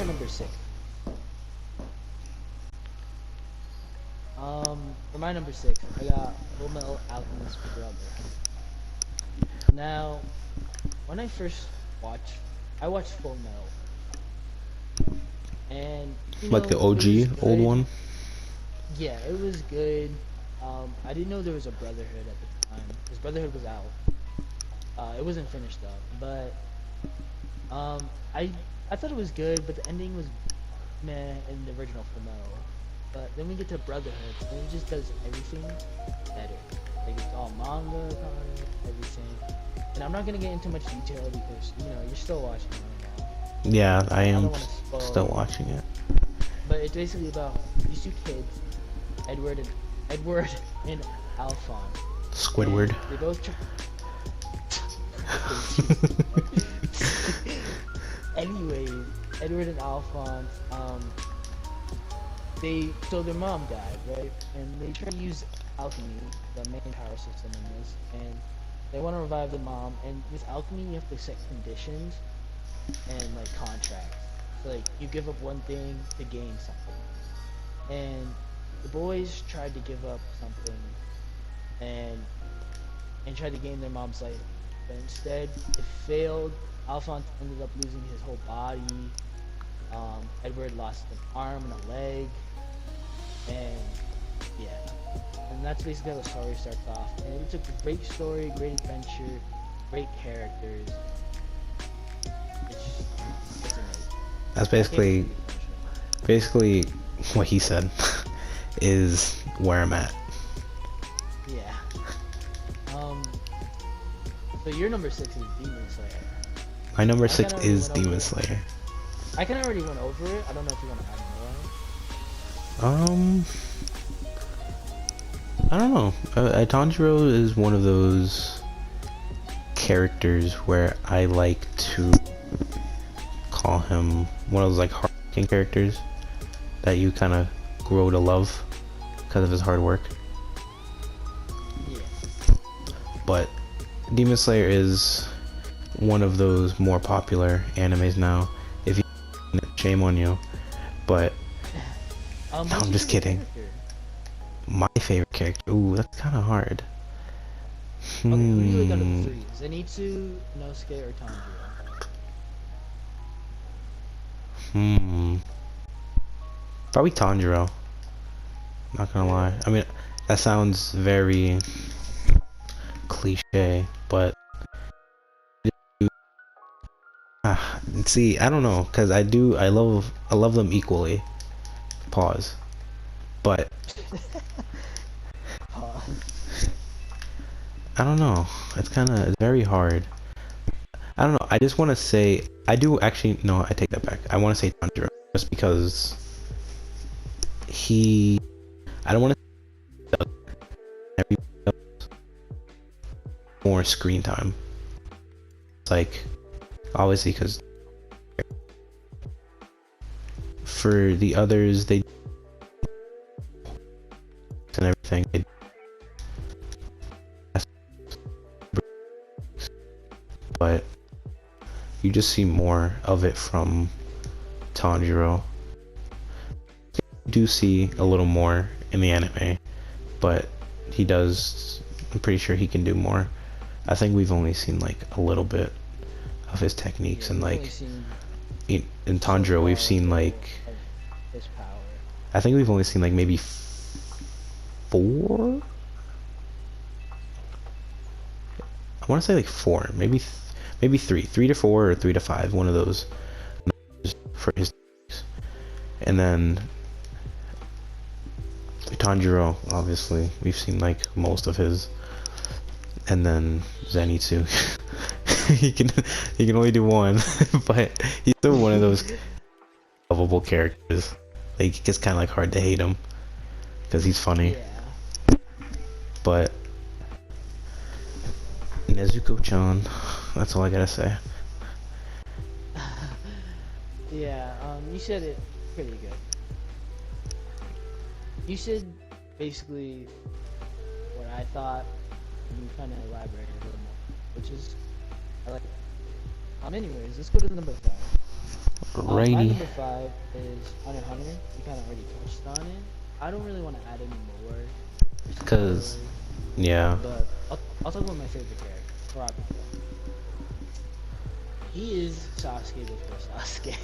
at number 6. For my number 6, I got Full Metal Alchemist Brother. Now, when I first watched, I watched Full Metal, and Like the it was OG, old good. one? Yeah, it was good. I didn't know there was a Brotherhood at the time. Because Brotherhood was out. It wasn't finished though. But um, I I thought it was good, but the ending was meh in the original Full Metal. But then we get to Brotherhood, and it just does everything better. Like it's all manga, comic, everything. And I'm not gonna get into much detail because you're still watching it right now. Yeah, I I am don't want to still spoil. watching it. But it's basically about these two kids, Edward and Edward and Alphonse, Squidward. and they both try. Okay, jeez. Anyways, Edward and Alphonse, their mom died, right? And they try to use alchemy, the main power system in this, and they want to revive the mom. And with alchemy, you have to set conditions and like contracts. So like you give up one thing to gain something. And the boys tried to give up something and tried to gain their mom's life, but instead it failed. Alphonse ended up losing his whole body. Edward lost an arm and a leg, and yeah, and that's basically how the story starts off. And it's a great story, great adventure, great characters. It's it's amazing. That's I can't wait basically till you finish it. basically what he said is where I'm at. Yeah. Um. So your number 6 is Demon Slayer. My number I kind 6 of already is went over Demon it. Slayer. I kind of already went over it. I don't know if you want to add Um, I don't know. Tanjiro is one of those characters where I like to call him one of those like hard-working characters that you kind of grow to love because of his hard work. more. Yeah. But Demon Slayer is one of those more popular animes now. If you, shame on you. But no, Who's I'm your just favorite kidding. character? My favorite character. Ooh, that's kind of hard. Okay, who do you like out of the three? Zenitsu, Inosuke, or Tanjiro? Hmm. Probably Tanjiro. Not gonna lie. Really? I mean, that sounds very cliche, but see, I don't know, cause I love them equally. Pause. But Pause. I don't know. It's very hard. I don't know. I just want to say I do actually no. I take that back. I want to say Tanjiro just because he. I don't want to every more screen time. It's like obviously because for the others they and everything. But you just see more of it from Tanjiro. You do see a little more in the anime, but he does. I'm pretty sure he can do more. I think we've only seen like a little bit of his techniques, Yeah, and we've only like seen in so Tanjiro, we've far seen though like of his power. I think we've only seen like maybe four. I want to say like four, maybe three to four or 3 to 5, one of those for his techniques. And then Tanjiro, obviously, we've seen like most of his, and then Zenitsu. he can he can only do one, but he's still one of those lovable characters. Like it gets kind of like hard to hate him because he's funny. Yeah. But Nezuko-chan, that's all I gotta say. Yeah. You said it pretty good. You said basically what I thought, and you kind of elaborated a little more, which is I like. Anyways, let's go to number 5. My Alrighty. number five is Hunter x Hunter. We kind of already touched on it. I don't really want to add any more. There's some Cause, spoilers, yeah. but I'll talk about my favorite character, Kurapika. He is Sasuke before Sasuke.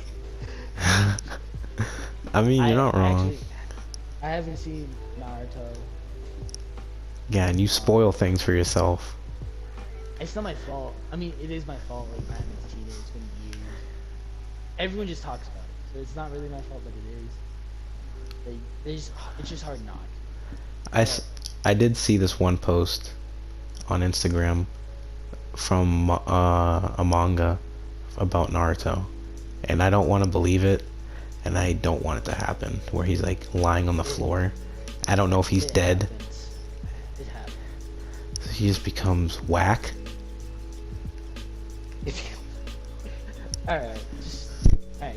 I mean, you're I not wrong. actually, I haven't seen Naruto. Yeah, and you Um, spoil things for yourself. it's not my fault. I mean, it is my fault. Like I haven't seen it. It's been years. Everyone just talks about it, so it's not really my fault, but it is. It's just hard not. I, But s- I did see this one post on Instagram from a manga about Naruto, and I don't want to believe it, and I don't want it to happen, where he's like lying on the it floor. I don't know if he's it dead. happens. It happens. He just becomes whack. If you, all right.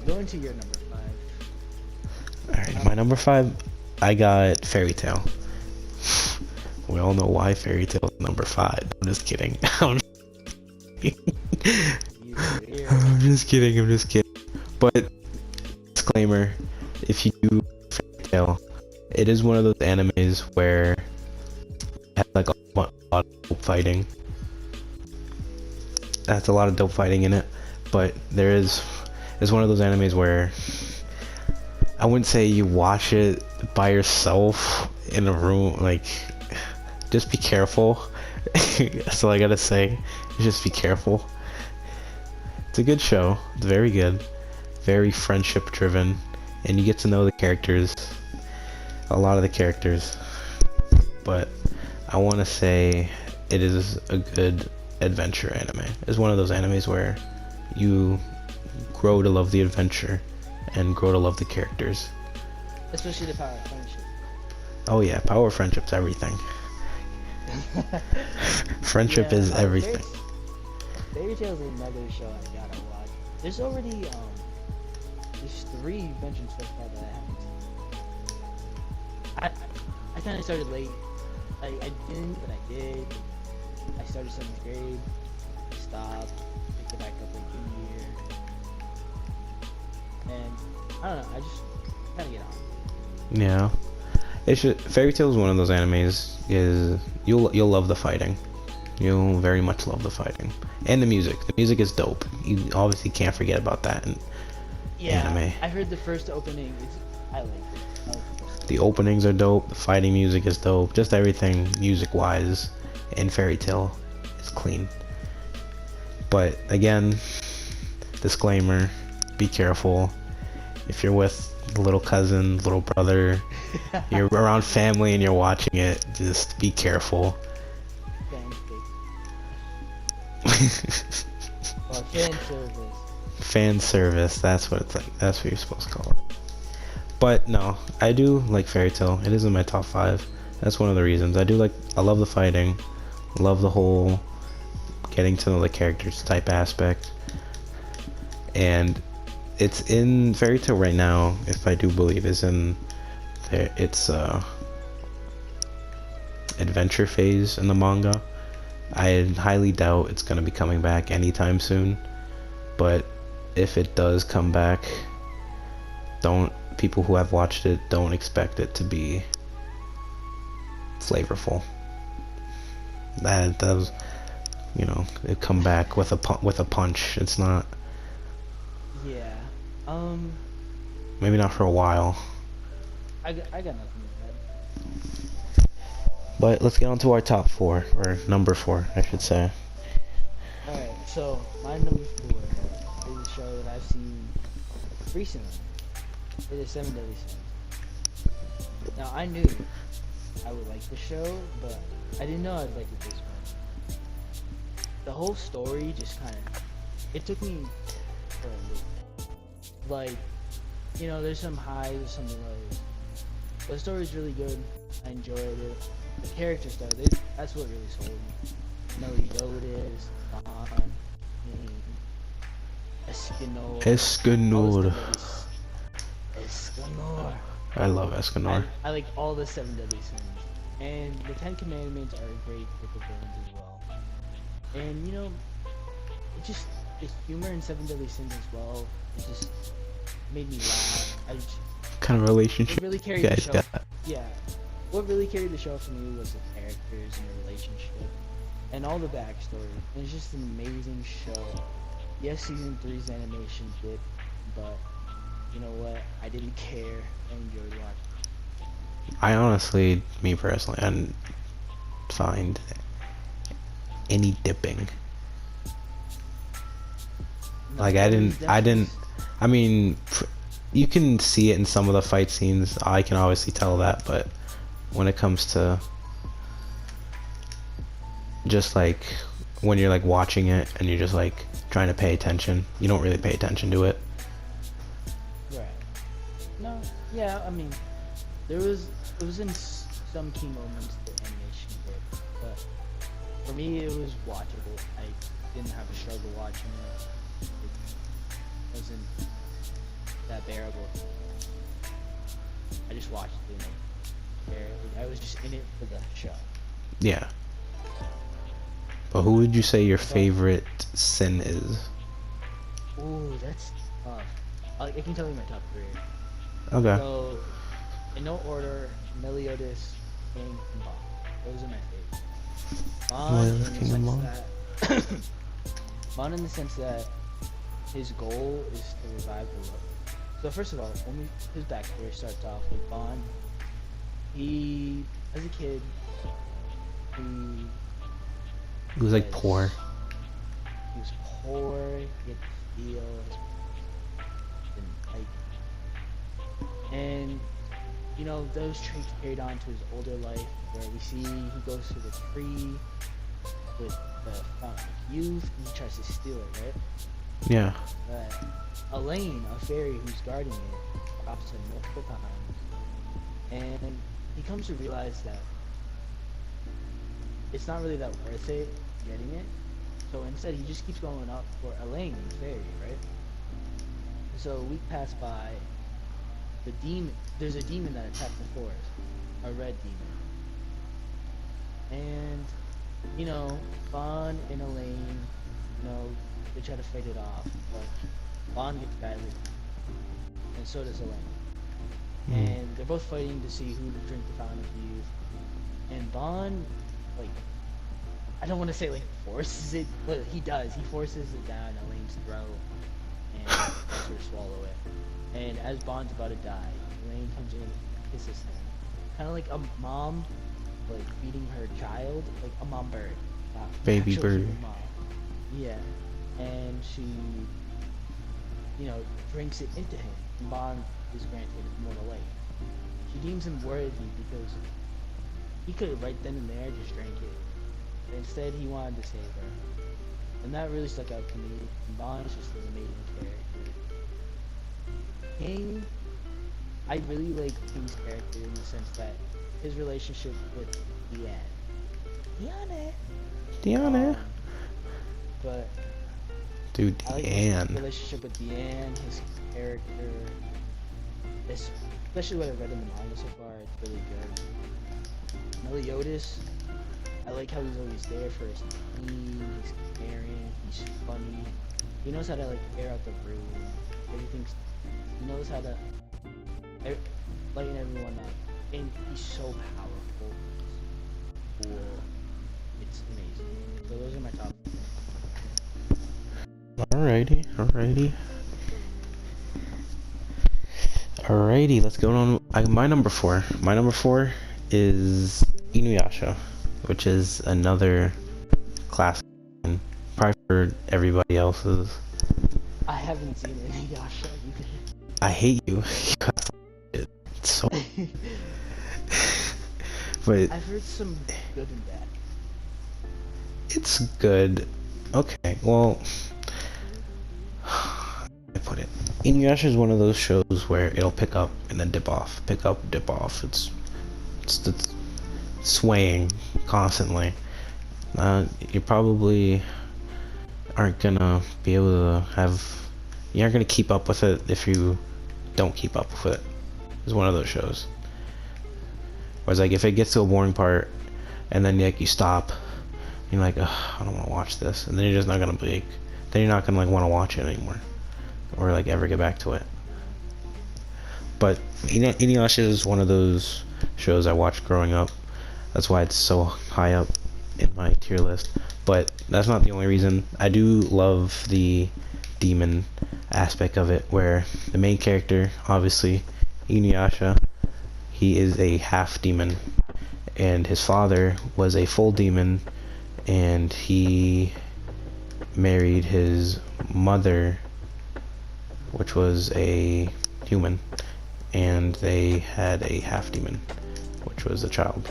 Go into your number five. Alright, my number five, I got Fairy Tail. We all know why Fairy Tail is number five. I'm just kidding. You weird. I'm just kidding. I'm just kidding. But disclaimer: if you do Fairy Tail, it is one of those animes where it has like a lot of dope fighting. That's a lot of dope fighting in it, but it's one of those animes where I wouldn't say you watch it by yourself in a room. Like, just be careful. That's all I gotta say. Just be careful. It's a good show. It's very good. Very friendship driven. And you get to know the characters. A lot of the characters. But I want to say it is a good adventure anime. It's one of those animes where you grow to love the adventure and grow to love the characters. Especially the power of friendship. Oh yeah, power of friendship's everything. Friendship is everything. Fairy Tail is another show I gotta watch. There's already there's 3 you mentioned so far that I haven't seen. I kind of started late. I didn't, but I did. I started 7th grade, stopped, picked it back up like junior year, and I don't know. I just gotta get on. Yeah. It should. Fairy Tail is one of those animes. Is you'll love the fighting. You'll very much love the fighting and the music. The music is dope. You obviously can't forget about that in anime. I heard the first opening. I like it. I like it. The openings are dope. The fighting music is dope. Just everything music wise in Fairy Tail is clean. But again, disclaimer: be careful. If you're with little cousin, little brother, you're around family and you're watching it, just be careful. Or fan service. Fan service, that's what it's like. That's what you're supposed to call it. But no, I do like Fairy Tail. It is in my top 5. That's one of the reasons. I love the fighting. Love the whole getting to know the characters type aspect. And it's in Fairy Tail right now, if I do believe is in its adventure phase in the manga. I highly doubt it's going to be coming back anytime soon, but if it does come back, people who have watched it don't expect it to be flavorful. That does, it come back with a punch. It's not. Yeah. Maybe not for a while. I got nothing to add. But let's get on to our top 4, or number 4, I should say. Alright, so my number 4 is a show that I've seen recently. It is 7 Deadly Sins. Now, I knew I would like the show, but I didn't know I'd like it this much. The whole story just kind of... It took me for a loop. Like, there's some highs, there's some lows. The story's really good. I enjoyed it. The characters, though, that's what really sold me. Melody Goatis, Vaughn, Escanor. Escanor. I love Escanor. I like all the 7 Deadly Sins. And the 10 Commandments are a great group of villains as well. And, the humor in 7 Deadly Sins as well, made me laugh. What kind of What relationship really you carried the guys show, got? yeah, what really carried the show for me was the characters and the relationship and all the backstory. And it's just an amazing show. Yes, season three's animation dipped, but you know what? I didn't care. I enjoyed watching. I honestly, me personally, I didn't find any dipping. No, Like there was I definitely didn't. I mean, you can see it in some of the fight scenes. I can obviously tell that, but when it comes to just like when you're like watching it and you're just like trying to pay attention, you don't really pay attention to it. right. No, yeah, I mean, there was it was in some key moments the animation did, but for me it was watchable. I didn't have a struggle watching it. It wasn't that bearable. I just watched it. I was just in it for the show. Yeah. But who would you say your But favorite sin is? ooh, that's tough. I can tell you my top three. Okay. So in no order, Meliodas, King, and Bond. Those are my favorites. Bond Loyalist in the Kingdom sense Bond. that Bond in the sense that his goal is to revive the world. So first of all, his backstory starts off with Bond. He, as a kid, he He was like poor. was he was poor. He had to steal, and and you know those traits carried on to his older life, where we see he goes to the tree with the fountain of youth, and he tries to steal it, right? Yeah. But Elaine, a fairy who's guarding it, stops him multiple times, and he comes to realize that it's not really that worth it getting it. So instead, he just keeps going up for Elaine, the fairy, right? So a week passed by. The demon, there's a demon that attacked the forest, a red demon, and you know, Bond and Elaine, you know, they try to fight it off, but Bond gets badly, and so does Elaine. And they're both fighting to see who would drink the fountain of youth. And Bond, like, I don't want to say like forces it, but he does. He forces it down Elaine's throat and lets her swallow it. And as Bond's about to die, Elaine comes in and kisses him, kind of like a mom, like feeding her child, like a mom bird, not Baby actual bird. human mom. Yeah, and she, you know, drinks it into him. And Bond is granted immortal life. She deems him worthy because he could have right then and there just drank it. But instead, he wanted to save her, and that really stuck out to me. And Bond is just an amazing character. King, I really like King's character in the sense that his relationship with Deanne. Deanna. But Dude, I like his Deanne. relationship with Deanne, his character, especially what I've read in the manga so far. It's really good. Meliodas, I like how he's always there for his team. He's caring. He's funny. He knows how to like air out the room. Everything's. He knows how to lighten everyone up, and he's so powerful. Cool. It's amazing. So those are my top. Alrighty, let's go on. My number four. My number four is Inuyasha, which is another classic, and probably for everybody else's. I haven't seen any Yasha either. I hate you. It's so. But I've heard some good and bad. it's good. Okay, well, I put it. Inuyasha is one of those shows where it'll pick up and then dip off, pick up, dip off. It's swaying constantly. You probably aren't gonna be able to have. You aren't gonna keep up with it if you don't keep up with it. It's one of those shows. Whereas like if it gets to a boring part, and then like you stop, you're like, ugh, I don't want to watch this, and then you're just not gonna be. Then you're not gonna like want to watch it anymore, or like ever get back to it. But Inuyasha is one of those shows I watched growing up. That's why it's so high up in my tier list. But that's not the only reason. I do love the demon aspect of it, where the main character, obviously, Inuyasha, he is a half demon, and his father was a full demon, and he married his mother, which was a human, and they had a half demon, which was a child.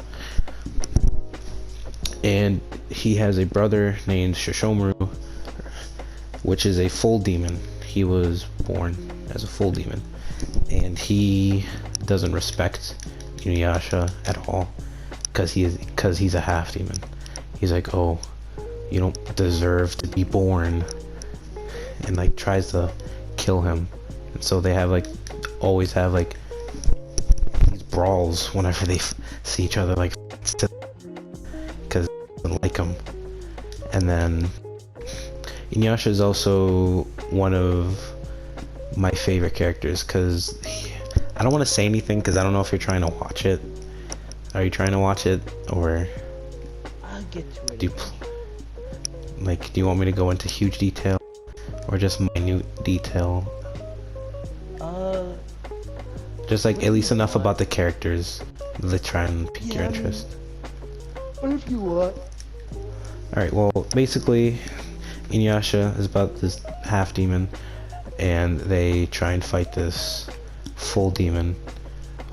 And he has a brother named Shishomaru, which is a full demon. He was born as a full demon, and he doesn't respect Inuyasha at all because he's a half demon. He's like, oh, you don't deserve to be born, and like tries to kill him. And so they have like always have like these brawls whenever they see each other, like because they don't like him. And then Inuyasha is also one of my favorite characters because I don't want to say anything because I don't know if you're trying to watch it. Are you trying to watch it, or I'll get to it. do you want me to go into huge detail or just minute detail? Just like at least enough about the characters that try and pique your interest. What if you want? Alright, well, basically, Inuyasha is about this half demon, and they try and fight this full demon,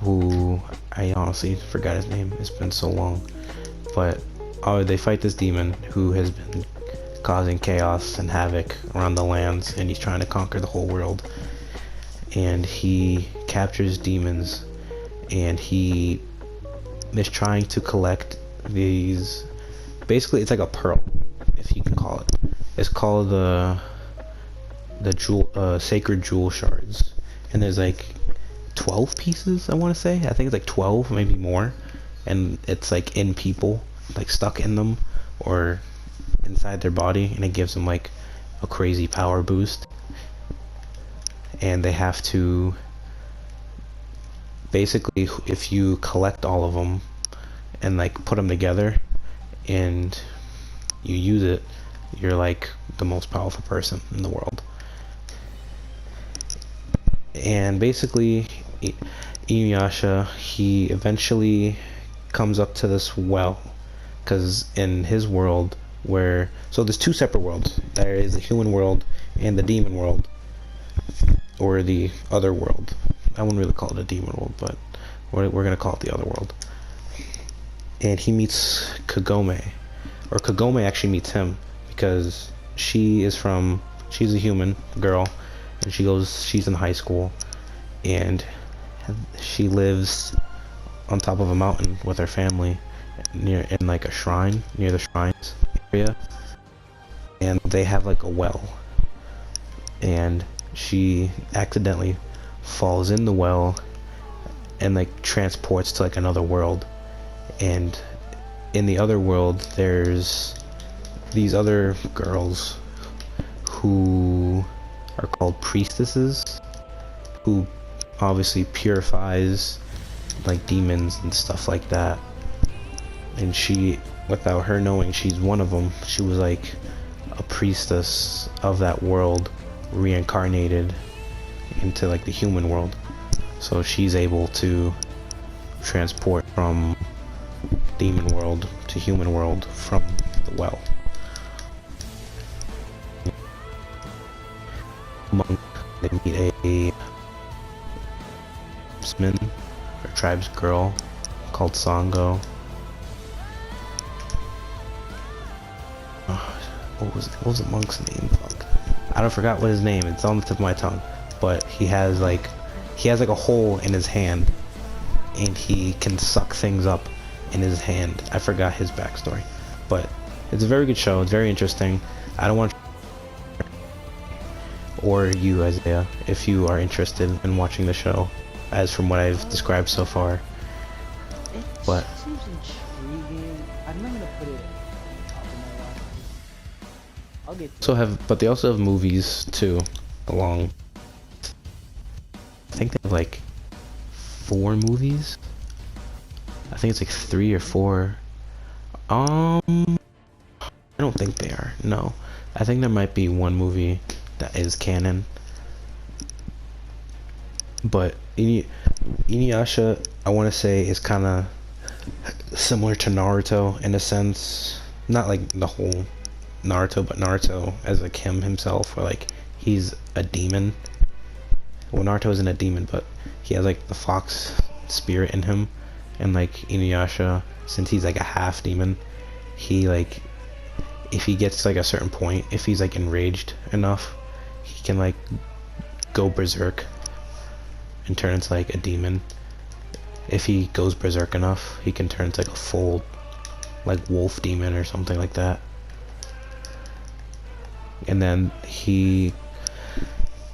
who I honestly forgot his name. It's been so long. But they fight this demon who has been causing chaos and havoc around the lands, and he's trying to conquer the whole world. And he captures demons, and he is trying to collect these. Basically, it's like a pearl, if you can call it. It's called the sacred jewel shards, and there's like 12 pieces. I want to say. I think it's like 12, maybe more, and it's like in people, like stuck in them or inside their body, and it gives them like a crazy power boost. And they have to basically, if you collect all of them and like put them together and you use it, you're like the most powerful person in the world. And basically Inuyasha, he eventually comes up to this well, because in his world, so there's two separate worlds. There is the human world and the demon world, or the other world. I wouldn't really call it a demon world, but we're gonna call it the other world. And he meets Kagome, or Kagome actually meets him, because she's a human girl, and she's in high school, and she lives on top of a mountain with her family in like a shrine, near the shrines area, and they have like a well, and she accidentally falls in the well and like transports to like another world. And in the other world, there's these other girls who are called priestesses, who obviously purifies like demons and stuff like that. And she, without her knowing she's one of them, she was like a priestess of that world, reincarnated into like the human world. So she's able to transport from demon world to human world from the well. Monk, they meet a tribesman or tribes girl called Sango. What was the monk's name? Fuck. I don't forgot what his name. It's on the tip of my tongue. But he has like a hole in his hand, and he can suck things up in his hand. I forgot his backstory, but it's a very good show. It's very interesting. I don't want to, or you, Isaiah, if you are interested in watching the show, as from what I've described so far. It seems intriguing. I'm not gonna put it on top of my list. I'll get to it. But they also have movies too, along. I think they have like 4 movies. I think it's like 3 or 4. I don't think they are. No, I think there might be one movie that is canon. But Inuyasha, I want to say, is kind of similar to Naruto in a sense. Not like the whole Naruto, but Naruto as like him himself, where like he's a demon. Well, Naruto isn't a demon, but he has like the fox spirit in him, and like Inuyasha, since he's like a half demon, he like, if he gets like a certain point, if he's like enraged enough, he can like go berserk and turn into like a demon. If he goes berserk enough, he can turn into like a full like wolf demon or something like that. And then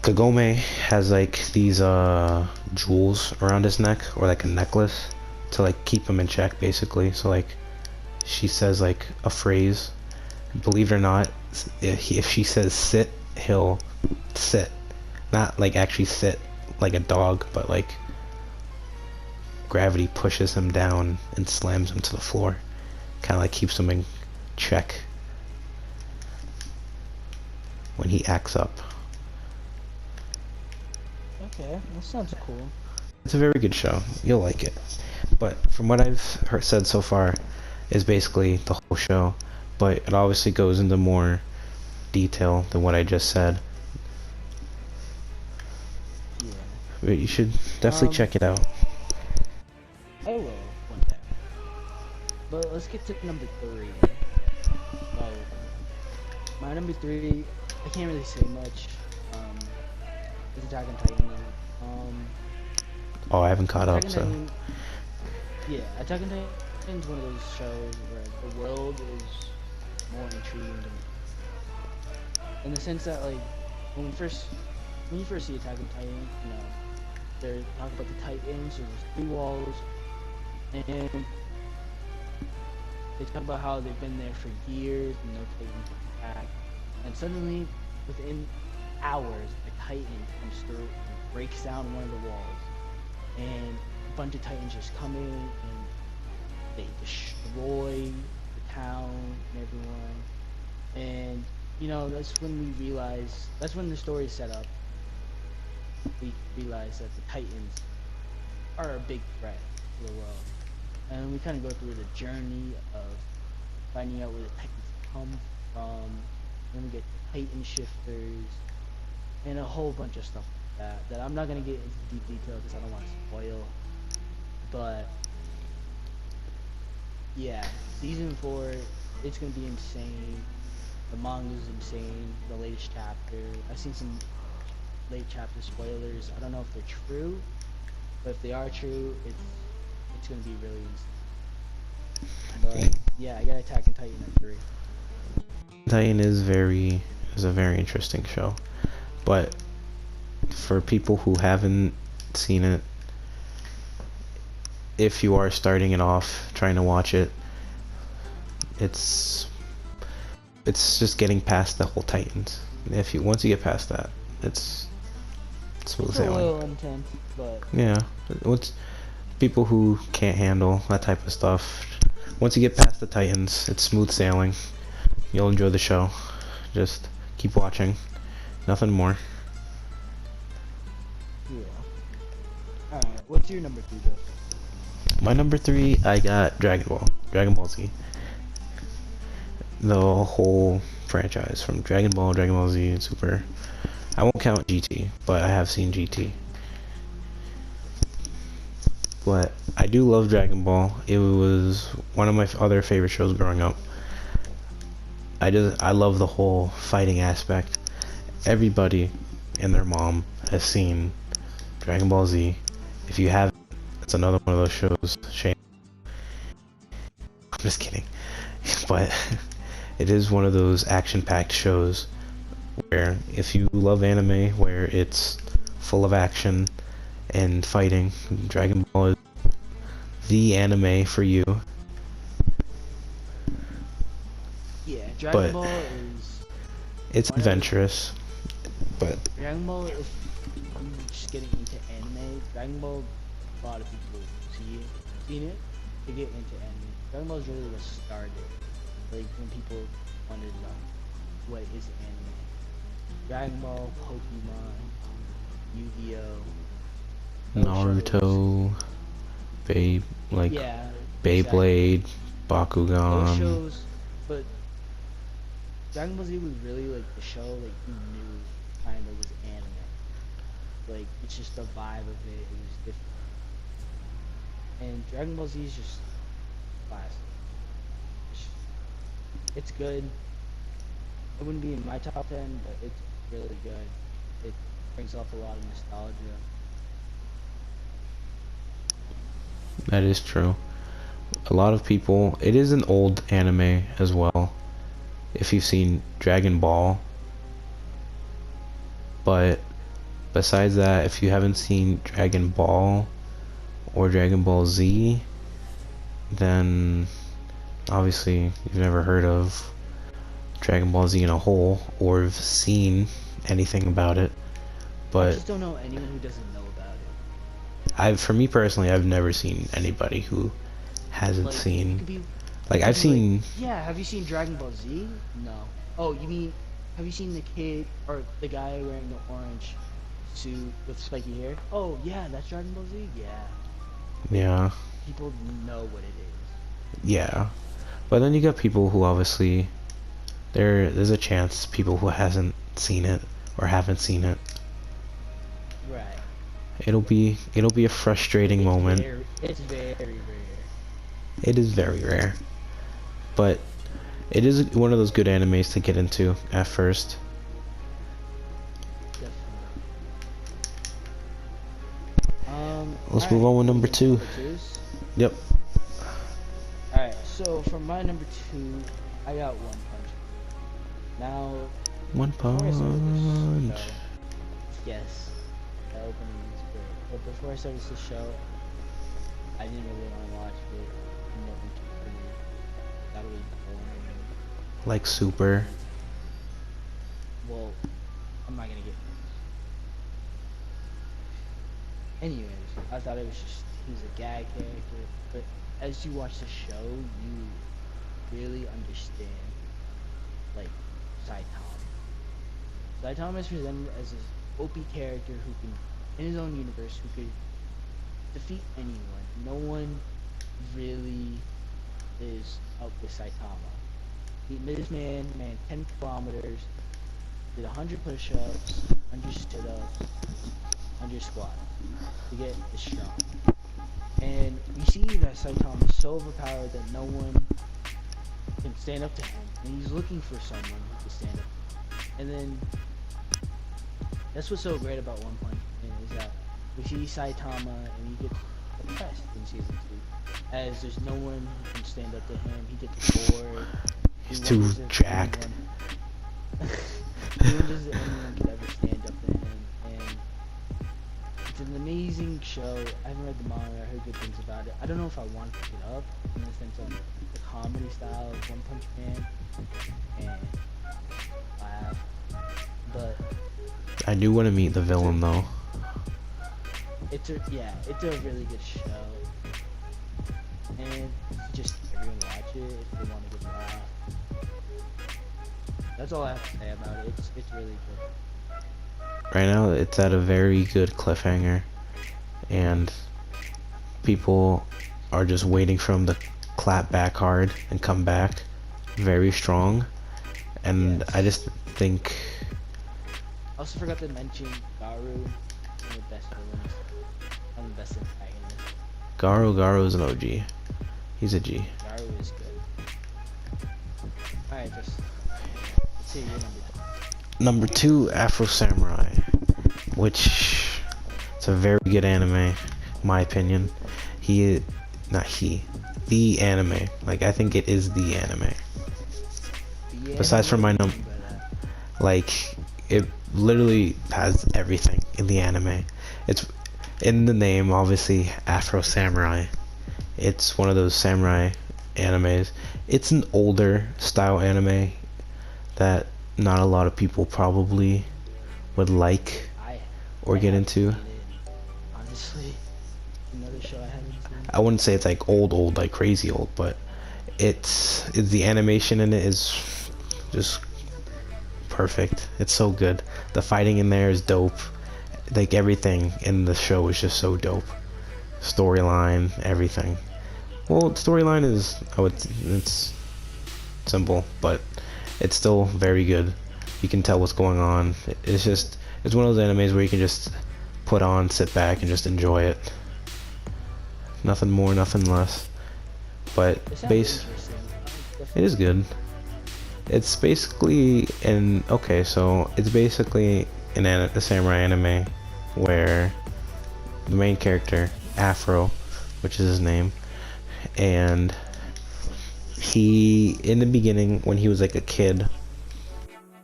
Kagome has like these jewels around his neck, or like a necklace, to like keep him in check basically. So like she says like a phrase, believe it or not, if she says sit, he'll sit. Not like actually sit like a dog, but like gravity pushes him down and slams him to the floor. Kind of like keeps him in check when he acts up. Okay, that sounds cool. It's a very good show. You'll like it. But from what I've said so far, is basically the whole show. But it obviously goes into more detail than what I just said. Yeah. But you should definitely check it out. I will one day. But let's get to number 3. My number 3, I can't really say much. It's Attack on Titan. Oh, I haven't caught up, Attack on so. Titan, yeah, Attack on Titan is one of those shows where the world is more intriguing to me. In the sense that, like, when you first see Attack on Titan, you know, they're talking about the Titans, there's 3 walls, and they talk about how they've been there for years and no Titans attack, and suddenly, within hours, a Titan comes through and breaks down one of the walls, and a bunch of Titans just come in and they destroy the town and everyone. And you know, that's when we realize, that's when the story is set up. We realize that the Titans are a big threat to the world, and we kind of go through the journey of finding out where the Titans come from. Then we get the Titan shifters and a whole bunch of stuff like that I'm not gonna get into deep detail because I don't want to spoil. But yeah, season 4, it's gonna be insane. The manga's insane. The latest chapter, I've seen some late chapter spoilers. I don't know if they're true, but if they are true, it's gonna be really insane. But yeah, I got Attack on Titan at 3. Titan is a very interesting show. But for people who haven't seen it, if you are starting it off, trying to watch it, it's just getting past the whole Titans. Once you get past that, it's smooth sailing. It's a little intense, but yeah, once people who can't handle that type of stuff, once you get past the Titans, it's smooth sailing. You'll enjoy the show. Just keep watching. Nothing more. Yeah. Alright, what's your number 3, Jeff? My number 3, I got Dragon Ball Z. The whole franchise, from Dragon Ball Z, and Super. I won't count GT, but I have seen GT. But I do love Dragon Ball. It was one of my other favorite shows growing up. I love the whole fighting aspect. Everybody and their mom has seen Dragon Ball Z. If you haven't, it's another one of those shows. Shame. I'm just kidding. But it is one of those action-packed shows where, if you love anime where it's full of action and fighting, Dragon Ball is the anime for you. Yeah, Dragon Ball is... It's adventurous, but... Dragon Ball, if you're just getting into anime, Dragon Ball a lot of people seen it to get into anime. Dragon Ball is really what started. Like when people wanted to know what is anime. Dragon Ball, Pokemon, Yu-Gi-Oh. Those shows, Naruto, Bay like yeah, exactly. Beyblade, Those Bakugan. shows, but Dragon Ball Z was really like the show like you knew kind of was anime. Like it's just the vibe of it. It was different. And Dragon Ball Z is just classic. It's good. It wouldn't be in my top 10, but it's really good. It brings up a lot of nostalgia. That is true. A lot of people. It is an old anime as well. If you've seen Dragon Ball, but besides that, if you haven't seen Dragon Ball or Dragon Ball Z, then obviously you've never heard of Dragon Ball Z in a whole or have seen anything about it. I But just don't know anyone who doesn't know about it. for me personally, I've never seen anybody who hasn't Like you seen. could be, Like you could I've be like, seen. yeah. Have you seen Dragon Ball Z? No. Oh, you mean have you seen the kid or the guy wearing the orange suit with spiky hair? Oh yeah, that's Dragon Ball Z. Yeah, like Yeah, people know what it is. yeah. But then you got people who obviously there's a chance people who hasn't seen it or haven't seen it. Right. It'll be a frustrating moment. It's very rare. It is very rare, but it is one of those good animes to get into at first. Definitely. Let's move Alright, on with number moving to two. number twos. Yep, Alright, so for my number two, I got One Punch Man. Now, One before I started this Punch. show, yes, the opening is great. But before I started this show, I didn't really want to watch it. No interest in it. Thought it was boring. Like Super. Well, I'm not gonna get. Anyways, I thought it was just he was a gag character. But as you watch the show, you really understand like Saitama. Saitama is presented as this OP character who can, in his own universe, who could defeat anyone. No one really is up with Saitama. This man ran 10 kilometers, did 100 push-ups, 100 sit-ups, 100 squats to get this strong. And you see that Saitama is so overpowered that no one can stand up to him, and he's looking for someone who can stand up. And then that's what's so great about One Punch Man is that we see Saitama and he gets depressed in season 2, as there's no one who can stand up to him. He gets bored. He's too jacked. He wonders if anyone could ever stand up to him, and it's an amazing show. I haven't read the manga. I heard good things about it. I don't know if I want to pick it up in the sense of the comedy style of One Punch Man and laugh, but I do want to meet the villain though. it's a really good show, and just everyone watch it if they want a good laugh. That's all I have to say about it. It's really good. Right now, it's at a very good cliffhanger, and people are just waiting for him to clap back hard and come back very strong. And Yes. I just think I also forgot to mention Garu, one of the best villains, one of the best antagonists. Garo is an OG. He's a G. Garu is good. Alright, just see your number two. Number 2, Afro Samurai, which it's a very good anime, in my opinion. The anime. Like I think it is the anime. Besides from my like it literally has everything in the anime. It's in the name, obviously, Afro Samurai. It's one of those samurai animes. It's an older style anime that not a lot of people probably would like I or get haven't into. seen it, honestly, Another show I haven't seen. I wouldn't say it's like old, like crazy old, but it's the animation in it is just perfect. It's so good. The fighting in there is dope. Like everything in the show is just so dope. Storyline, everything. Well, storyline is it's simple, but it's still very good. You can tell what's going on. It's one of those animes where you can just put on, sit back, and just enjoy it. Nothing more, nothing less. But It sounds interesting. it is good. It's basically it's basically a samurai anime where the main character, Afro, which is his name, and he, in the beginning, when he was like a kid,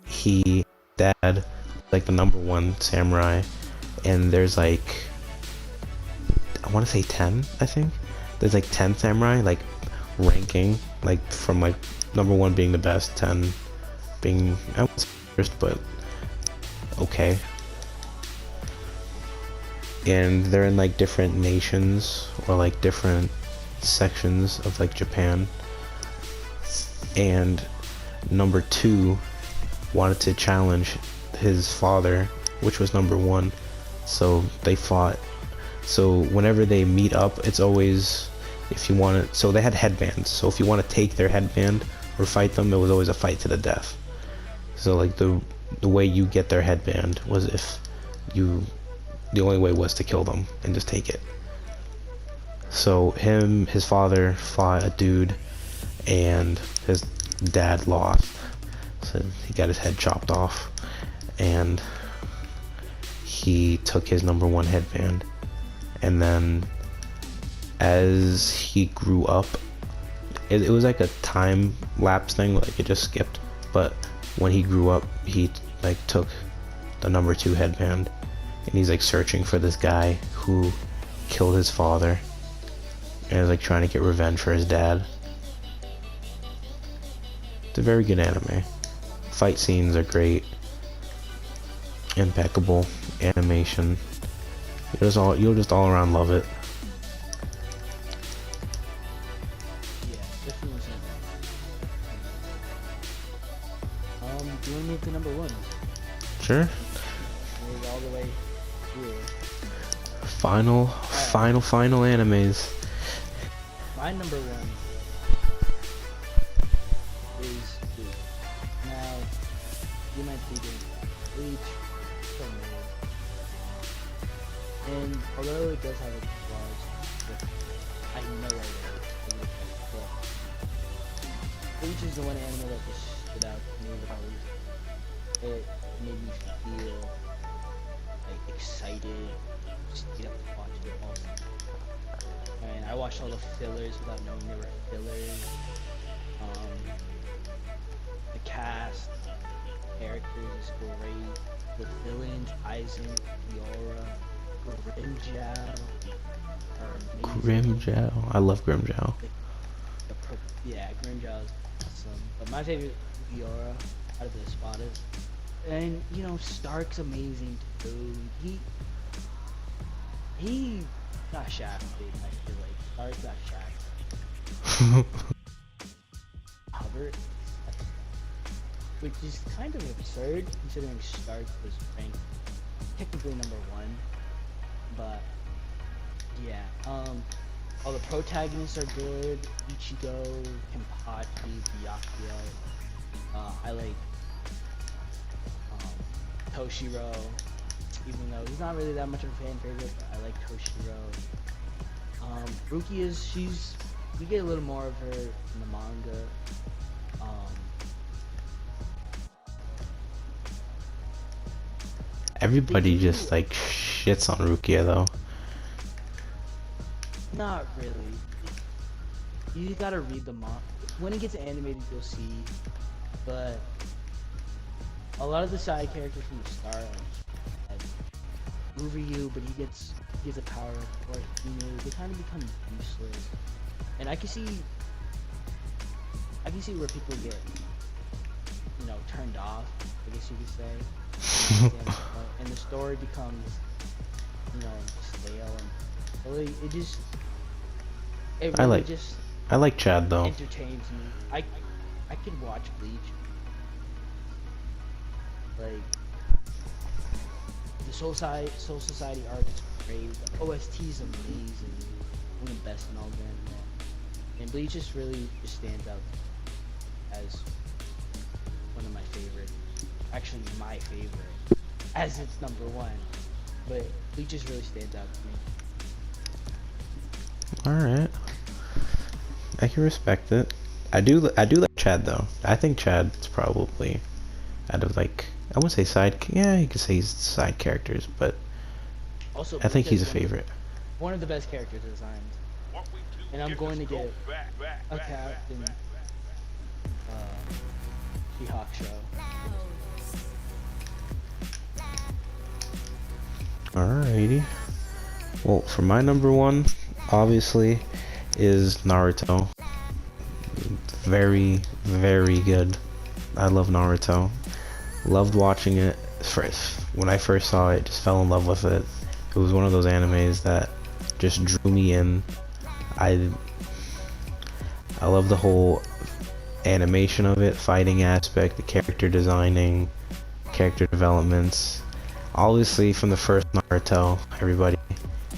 he dad like the #1 samurai, and there's like, I want to say 10, I think. There's like 10 samurai, like ranking, like from like #1 being the best, 10 being, I wouldn't say first, but okay. And they're in like different nations or like different sections of like Japan. And #2 wanted to challenge his father, which was #1. So they fought. So whenever they meet up, it's always, if you want to, so they had headbands. So if you want to take their headband or fight them, it was always a fight to the death. So like the way you get their headband was the only way was to kill them and just take it. So his father fought a dude, and his dad lost. So he got his head chopped off, and he took his #1 headband. And then as he grew up, it was like a time lapse thing, like it just skipped. But when he grew up, he like took the #2 headband, and he's like searching for this guy who killed his father, and is like trying to get revenge for his dad. It's a very good anime. Fight scenes are great, impeccable animation. You'll just all around love it. Yeah, definitely something. Do you want to move to #1? Sure. Move all the way through. Final animes. My #1 is Bleach. Now, you might be doing Bleach, so weird. And although it does have its flaws, I know I will. But Bleach is the one anime that just stood out to me the most. It made me feel like excited, just get up and watch it all. And I watched all the fillers without knowing they were fillers. The cast, characters is great. The villains, Aizen, Fiora, Grimjow, are amazing. Grimjow. I love Grimjow. Yeah, Grimjow is awesome. But my favorite Fiora out of the spot is, and you know, Stark's amazing too. He got shafted. I feel like Stark got shafted. Hubbard, which is kind of absurd considering Stark was ranked technically #1. But yeah, all the protagonists are good. Ichigo, Kenpachi, Byakuya. I like Toshiro, even though he's not really that much of a fan favorite, but I like Toshiro. Ruki we get a little more of her in the manga. Everybody just like shits on Rukia though. Not really. You gotta read the manga. When it gets animated, you'll see. But a lot of the side characters from the start, like Uryu, but he gets a power, or they kind of become useless. And I can see where people get, turned off, I guess you could say. And the story becomes, stale, and Like, it I really like just I like Chad though. entertains me. I can watch Bleach. Like the Soul Society arc is great. The OST is amazing. One of the best in all of anime. And Bleach just really just stands out as one of my favorites. Actually, my favorite, as it's number one. But Bleach just really stands out to me. All right, I can respect it. I do like Chad though. I think Chad's probably out of like I wouldn't say side. Yeah, you could say he's side characters, but Also, I think Bleach he's a has favorite. one of the best character designs. And I'm going to get a Captain She-Hawk show. Alrighty. Well, for my number one, obviously, is Naruto. Very, very good. I love Naruto. Loved watching it. First, when I first saw it, just fell in love with it. It was one of those animes that just drew me in. I love the whole animation of it, fighting aspect, the character designing, character developments. Obviously, from the first Naruto, everybody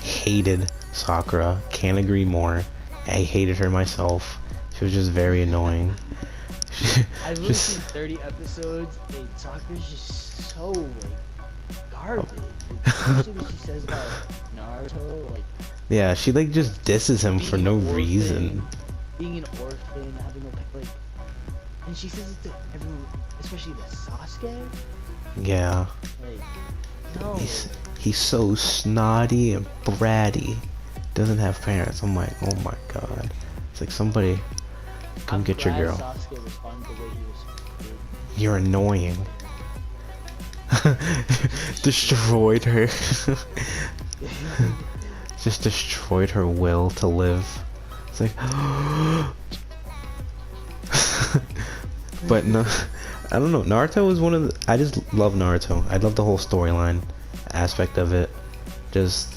hated Sakura. Can't agree more. I hated her myself. She was just very annoying. I've only seen 30 episodes, and Sakura's just so like garbage. Especially what she says about Naruto, like Yeah, she like just disses him for no reason. Being an orphan, having no like, and she says it to everyone, especially to Sasuke. Yeah. Like, no. He's so snotty and bratty. Doesn't have parents. I'm like, oh my god. It's like somebody come get your girl. Sasuke responded the way he responded. You're annoying. Destroyed her. Just destroyed her will to live. It's like but no, I don't know. Naruto is one of the, I just love Naruto. I love the whole storyline aspect of it. Just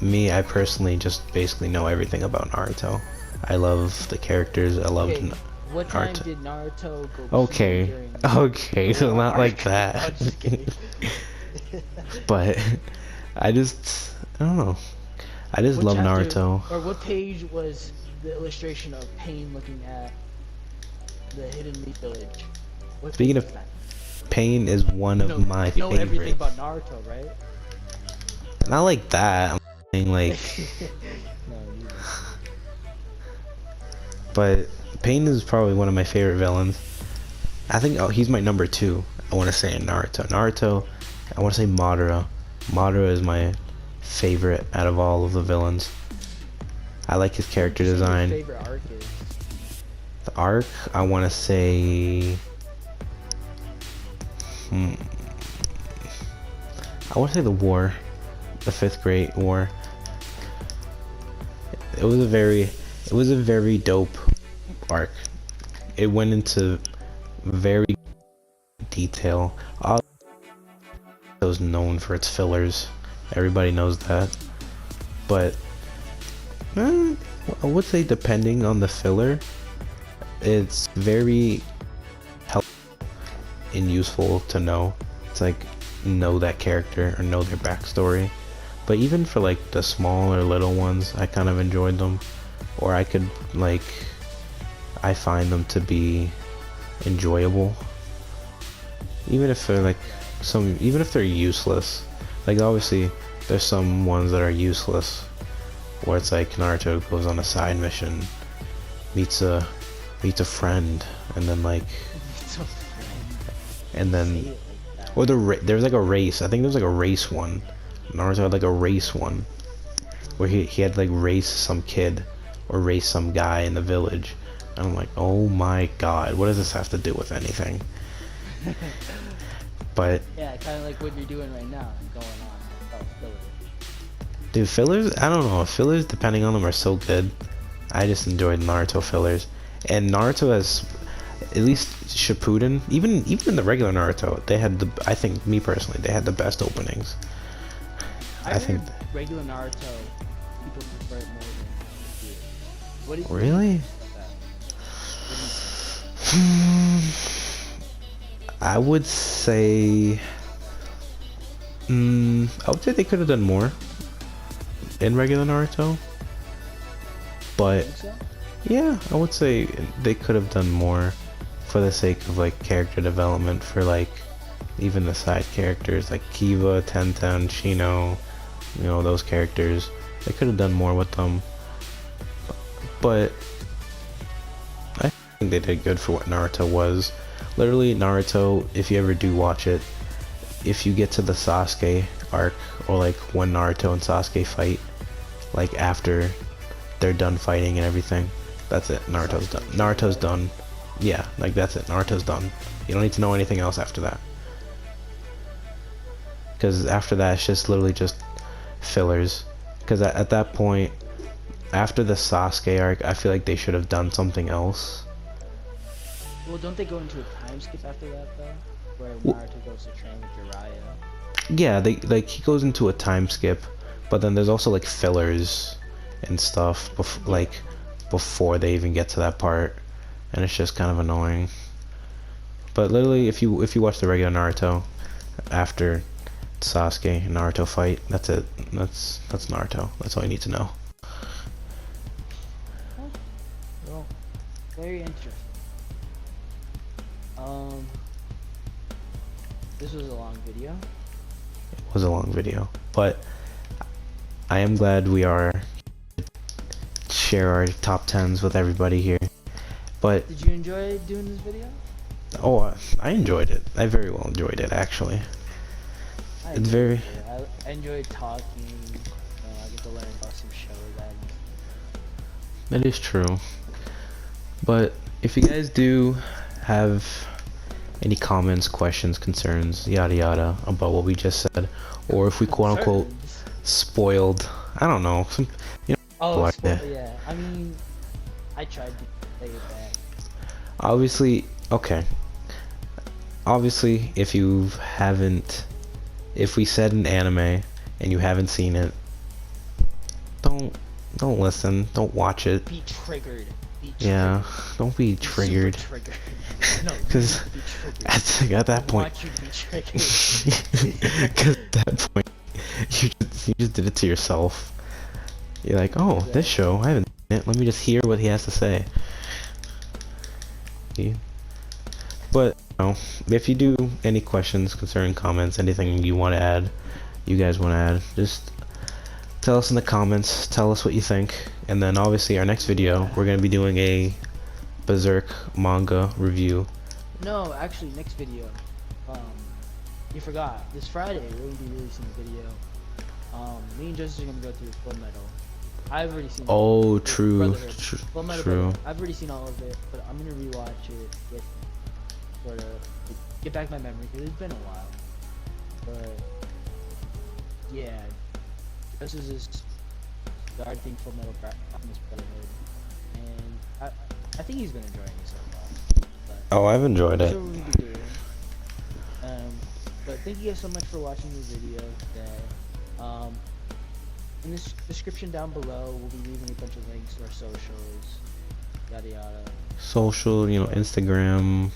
me, I personally just basically know everything about Naruto. I love the characters. I love what time Naruto. did Naruto go Okay, okay, so not like that. I'm just kidding. But I don't know. I just love Naruto. Or what page was the illustration of Pain looking at the Hidden Leaf Village? Speaking of Pain, is one of my know favorites. Everything about Naruto, right? Not like that. I'm saying like, No, you don't. but Pain is probably one of my favorite villains. I think he's my number two. I want to say in Naruto. I want to say Madara. Madara is my favorite out of all of the villains. I like his character design. Your favorite arc is? The arc, I want to say. I want to say the war, the 5th Great War. It was a very dope arc. It went into very detail. It was known for its fillers. Everybody knows that. But I would say depending on the filler, it's very helpful and useful to know. It's like know that character or know their backstory. But even for like the small or little ones, I kind of enjoyed them. Or I could like, I find them to be enjoyable. Even if they're like even if they're useless. Like obviously there's some ones that are useless where it's like Naruto goes on a side mission, meets a friend, and then like or there's like a race. I think there was like a race one. Naruto had like a race one where he had to like race some kid or race some guy in the village. And I'm like, oh my god, what does this have to do with anything? But yeah, kind of like what you're doing right now, going on about fillers. Dude, fillers, I don't know. Fillers, depending on them, are so good. I just enjoyed Naruto fillers. And Naruto has, at least Shippuden, even in the regular Naruto, they had I think, me personally, they had the best openings. I think regular Naruto people prefer it more than the series. What do you Really? think about that? What do you think? I would say, I would say they could have done more in regular Naruto, You but think so? yeah, I would say they could have done more for the sake of like character development for like even the side characters like Kiva, Tenten, Shino, you know, those characters. They could have done more with them, but I think they did good for what Naruto was. Literally, Naruto, if you ever do watch it, if you get to the Sasuke arc, or like when Naruto and Sasuke fight, like after they're done fighting and everything, that's it. Naruto's done. Naruto's done. Yeah, like that's it. Naruto's done. You don't need to know anything else after that. Because after that, it's just literally just fillers. Because at that point, after the Sasuke arc, I feel like they should have done something else. Well, don't they go into a time skip after that though, where Well, Naruto goes to train with Jiraiya? yeah, they like he goes into a time skip, but then there's also like fillers and stuff like before they even get to that part, and it's just kind of annoying. But literally, if you watch the regular Naruto after Sasuke and Naruto fight, that's it. That's Naruto. That's all you need to know. Huh? Well, very interesting. This was a long video. It was a long video, but I am glad we are share our top 10s with everybody here. But Did you enjoy doing this video? oh, I enjoyed it. I very well enjoyed it actually. I It's enjoyed very it. I enjoyed talking. I get to learn about some shows. That is true. But if you guys do have any comments, questions, concerns, yada yada about what we just said, or if we quote unquote Concerns? spoiled, I don't know, some, you know, Oh, like that. yeah. I mean, I tried to say it back. Obviously, okay. Obviously, if you haven't, if we said an anime and you haven't seen it, don't listen, don't watch it. Be triggered. Be triggered. Yeah, don't be Be triggered. super triggered. No, Because be triggered. at that I point, want you to be triggered. because at that point, you just did it to yourself. You're like, oh, this show, I haven't seen it. Let me just hear what he has to say. See? But you know, if you do any questions, concerning comments, anything you want to add, you guys want to add, just tell us in the comments. Tell us what you think, and then obviously our next video, we're gonna be doing a Berserk manga review. No, actually, next video. You forgot. This Friday, we're gonna be releasing a video. Me and Joseph are gonna go through Full Metal. I've already seen. Oh, it. true, Brotherhood. true, Full Metal true. Brotherhood. I've already seen all of it, but I'm gonna rewatch it. Sort of get back my memory because it's been a while. But yeah, this is just starting Full Metal Brotherhood, and I think he's been enjoying it so far. But Oh, I've enjoyed that's it. what we'll be doing. But thank you guys so much for watching this video today. In the description down below, we'll be leaving a bunch of links to our socials, yada yada. Social, you know, Instagram,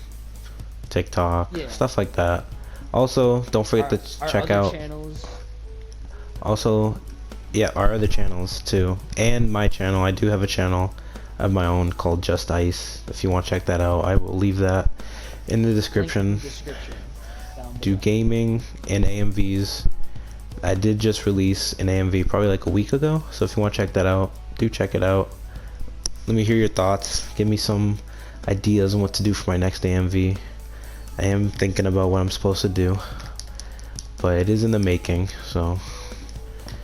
TikTok, Yeah. stuff like that. Also, don't forget to Our check other out. channels. Also, yeah, our other channels too, and my channel. I do have a channel of my own called Just Ice. If you want to check that out, I will leave that in the Link in description. the description down Do below. gaming and AMVs. I did just release an AMV probably like a week ago, so if you want to check that out, do check it out. Let me hear your thoughts. Give me some ideas on what to do for my next AMV. I am thinking about what I'm supposed to do, but it is in the making, so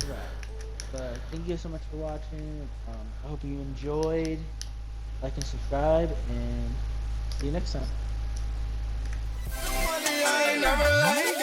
Right. But thank you guys so much for watching. I hope you enjoyed. Like and subscribe, and see you next time. I never like